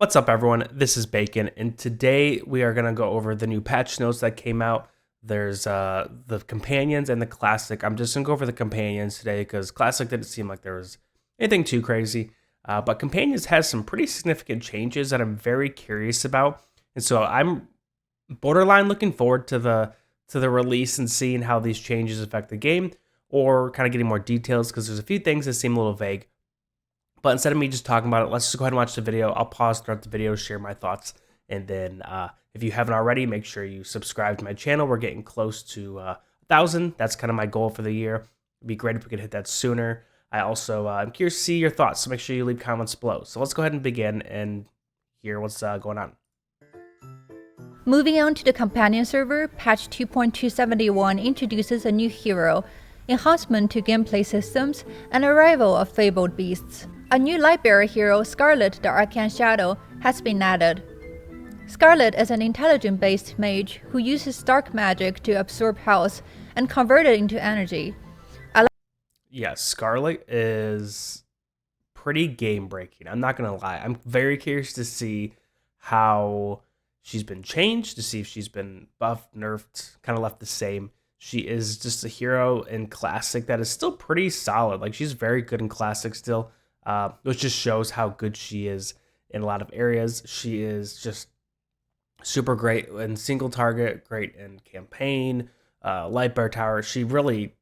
What's up, everyone? This is Bacon, and today we are going to go over the new patch notes that came out. There's the companions and the classic. I'm just going to go over the companions today because classic didn't seem like there was anything too crazy. But companions has some pretty significant changes that I'm very curious about, and so I'm borderline looking forward to the release and seeing how these changes affect the game, or kind of getting more details because there's a few things that seem a little vague. But instead of me just talking about it, let's just go ahead and watch the video. I'll pause throughout the video, share my thoughts, and then if you haven't already, make sure you subscribe to my channel. We're getting close to 1,000. That's kind of my goal for the year. It'd be great if we could hit that sooner. I also am curious to see your thoughts, so make sure you leave comments below. So let's go ahead and begin and hear what's going on. Moving on to the companion server, patch 2.271 introduces a new hero, enhancement to gameplay systems, and arrival of Fabled beasts. A new Lightbearer hero, Scarlett the Arcane Shadow, has been added. Scarlett is an intelligent-based mage who uses dark magic to absorb health and convert it into energy. Yes, Scarlett is pretty game-breaking. I'm not going to lie. I'm very curious to see how she's been changed, to see if she's been buffed, nerfed, kind of left the same. She is just a hero in Classic that is still pretty solid. Like, she's very good in Classic still, which just shows how good she is in a lot of areas. She is just super great in single target, great in campaign, Lightbearer Tower. She really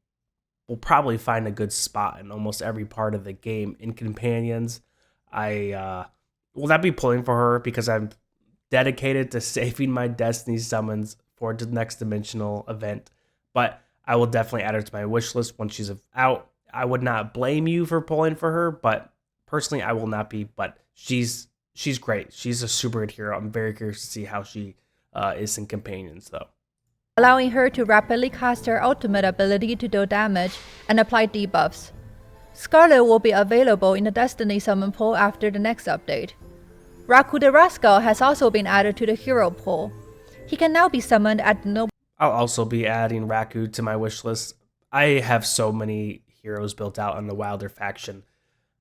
will probably find a good spot in almost every part of the game. In companions, I will not be pulling for her because I'm dedicated to saving my Destiny summons for the next dimensional event, but I will definitely add her to my wish list when she's out. I would not blame you for pulling for her, but personally I will not be. But she's great. She's a super good hero. I'm very curious to see how she is in companions though. Allowing her to rapidly cast her ultimate ability to deal damage and apply debuffs. Scarlett will be available in the Destiny summon pool after the next update. Raku the Rascal has also been added to the hero pool. He can now be summoned at the noble. I'll also be adding Raku to my wish list. I have so many heroes built out on the Wilder faction.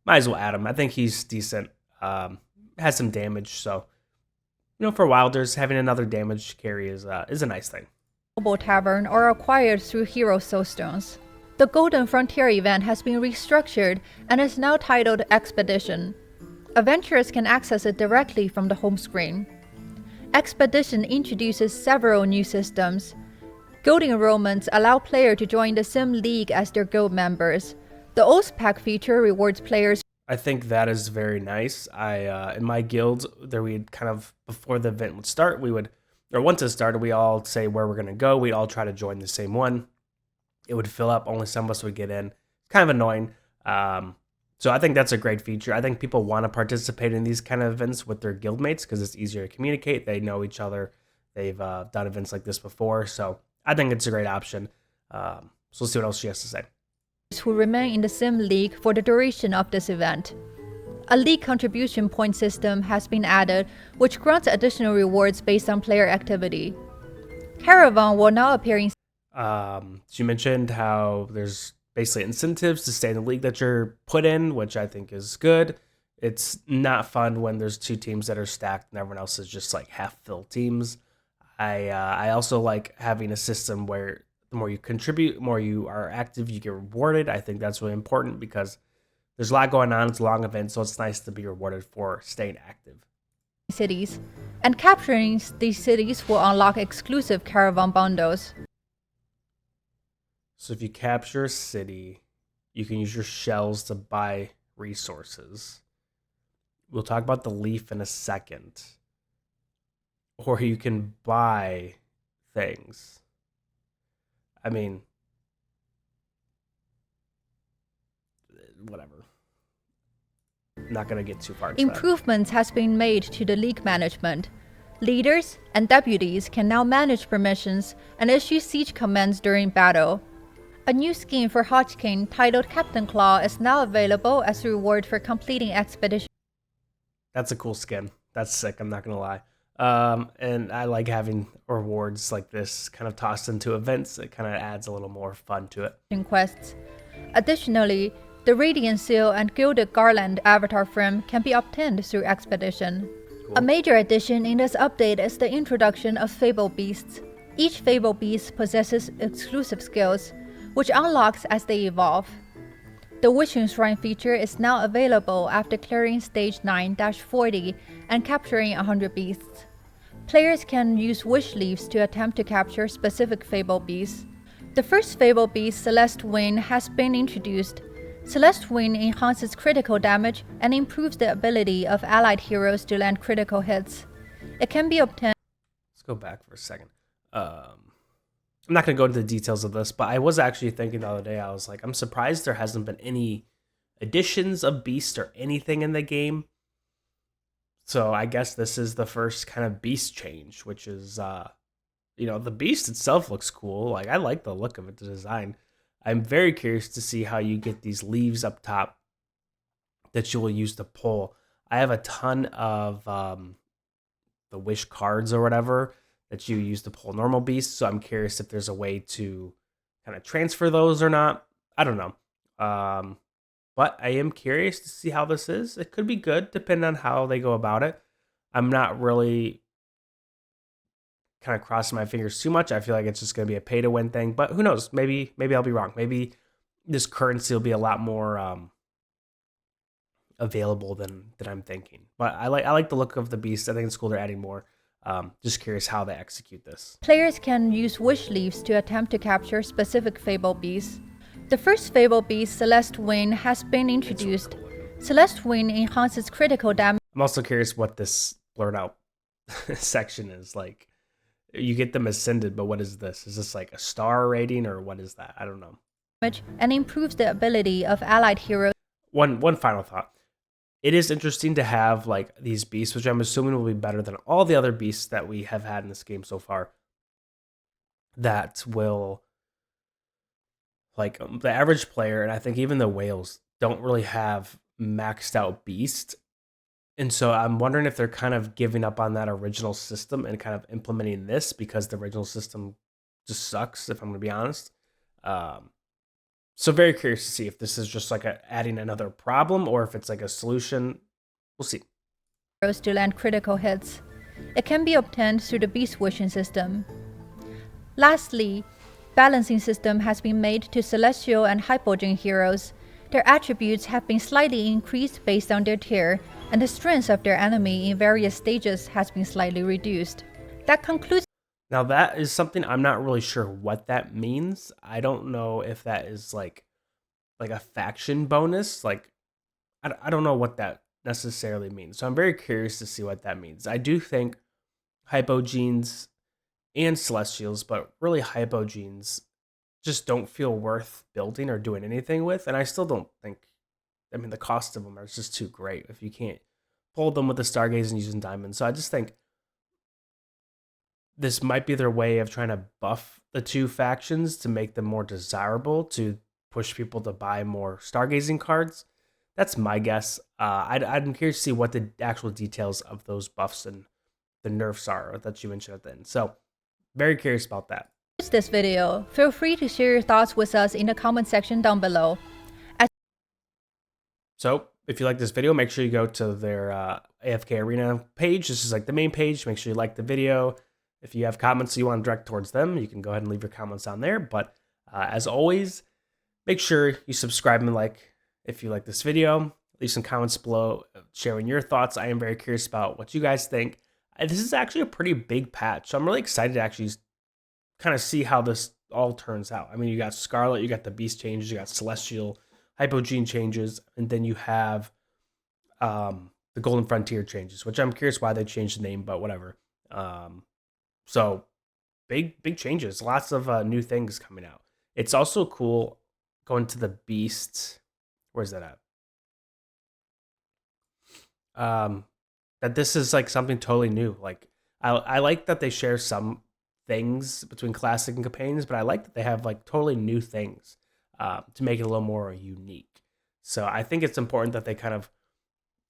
Might as well add him. I think he's decent. Has some damage, so for Wilders, having another damage carry is a nice thing. Tavern are acquired through hero soulstones. The Golden Frontier event has been restructured and is now titled Expedition. Adventurers can access it directly from the home screen. Expedition introduces several new systems. Guild enrollments allow players to join the Sim League as their guild members. The Oath Pack feature rewards players. I think that is very nice. In my guild, there we'd kind of, before the event would start, once it started, we all say where we're going to go. We'd all try to join the same one. It would fill up. Only some of us would get in. It's kind of annoying. So I think that's a great feature. I think people want to participate in these kind of events with their guildmates because it's easier to communicate. They know each other. They've done events like this before. So I think it's a great option. So let's see what else she has to say. Who remain in the Sim League for the duration of this event. A league contribution point system has been added, which grants additional rewards based on player activity. Caravan will now appear in. She mentioned how there's basically incentives to stay in the league that you're put in, which I think is good. It's not fun when there's two teams that are stacked and everyone else is just like half-filled teams. I also like having a system where the more you contribute, the more you are active, you get rewarded. I think that's really important because there's a lot going on. It's a long event, so it's nice to be rewarded for staying active. Cities, and capturing these cities will unlock exclusive caravan bundles. So if you capture a city, you can use your shells to buy resources. We'll talk about the leaf in a second. Or you can buy things. I mean, whatever. I'm not going to get too far into Improvements has been made to the league management. Leaders and deputies can now manage permissions and issue siege commands during battle. A new skin for Hodgkin titled Captain Claw is now available as a reward for completing expedition. That's a cool skin. That's sick, I'm not going to lie. And I like having rewards like this kind of tossed into events. It kind of adds a little more fun to it. Quests. Additionally, the Radiant Seal and Gilded Garland avatar frame can be obtained through Expedition. A major addition in this update is the introduction of Fabled beasts. Each Fabled beast possesses exclusive skills, which unlocks as they evolve. The Wishing Shrine feature is now available after clearing stage 9-40 and capturing 100 beasts. Players can use wish leaves to attempt to capture specific Fabled beasts. The first Fabled beast, Celeste Wind, has been introduced. Celeste Wind enhances critical damage and improves the ability of allied heroes to land critical hits. It can be obtained. Let's go back for a second. I'm not going to go into the details of this, but I was actually thinking the other day, I was like, I'm surprised there hasn't been any additions of beast or anything in the game. So I guess this is the first kind of beast change, which is, the beast itself looks cool. Like, I like the look of it, the design. I'm very curious to see how you get these leaves up top that you will use to pull. I have a ton of the wish cards or whatever that you use to pull normal beasts, so I'm curious if there's a way to kind of transfer those or not. I don't know. But I am curious to see how this is. It could be good, depending on how they go about it. I'm not really kind of crossing my fingers too much. I feel like it's just going to be a pay-to-win thing, but who knows? Maybe I'll be wrong. Maybe this currency will be a lot more available than I'm thinking. But I like the look of the beast. I think it's cool they're adding more. Just curious how they execute this. Players can use wish leaves to attempt to capture specific Fabled beasts. The first Fabled beast, Celeste Wind, has been introduced. Celeste Wind enhances critical damage. I'm also curious what this blurred out section is like. You get them ascended, but what is this? Is this like a star rating or what is that? I don't know. And improves the ability of allied heroes. One final thought. It is interesting to have like these beasts, which I'm assuming will be better than all the other beasts that we have had in this game so far. That will, like, the average player, and I think even the whales, don't really have maxed out beast. And so I'm wondering if they're kind of giving up on that original system and kind of implementing this because the original system just sucks, if I'm going to be honest. So very curious to see if this is just like adding another problem or if it's like a solution. We'll see. To land critical hits. It can be obtained through the beast wishing system. Lastly, balancing system has been made to celestial and hypogean heroes. Their attributes have been slightly increased based on their tier, and the strength of their enemy in various stages has been slightly reduced. That concludes. Now that is something I'm not really sure what that means. I don't know if that is like a faction bonus. Like, I don't know what that necessarily means. So I'm very curious to see what that means. I do think hypogenes and celestials, but really hypogenes just don't feel worth building or doing anything with. And I still don't think, the cost of them are just too great if you can't pull them with the stargaze and using diamonds. So I just think this might be their way of trying to buff the two factions to make them more desirable, to push people to buy more stargazing cards. That's my guess. I'm curious to see what the actual details of those buffs and the nerfs are that you mentioned at the end. So very curious about that. This video, feel free to share your thoughts with us in the comment section down below. So if you like this video, make sure you go to their AFK Arena page. This is like the main page. Make sure you like the video. If you have comments you want to direct towards them, you can go ahead and leave your comments on there. But as always, make sure you subscribe and like if you like this video. Leave some comments below sharing your thoughts. I am very curious about what you guys think. This is actually a pretty big patch, so I'm really excited to actually kind of see how this all turns out. You got Scarlett, you got the Beast changes, you got Celestial, Hypogene changes, and then you have the Golden Frontier changes, which I'm curious why they changed the name, but whatever. So big changes, lots of new things coming out. It's also cool going to the Beast. Where's that at? That this is like something totally new. Like I like that they share some things between classic and companions, but I like that they have like totally new things to make it a little more unique. So I think it's important that they kind of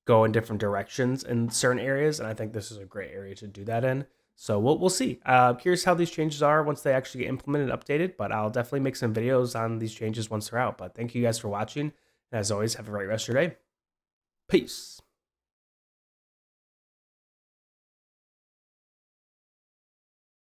go in different directions in certain areas, and I think this is a great area to do that in. So we'll see. Curious how these changes are once they actually get implemented and updated, but I'll definitely make some videos on these changes once they're out. But thank you guys for watching, and as always, have a great rest of your day. Peace.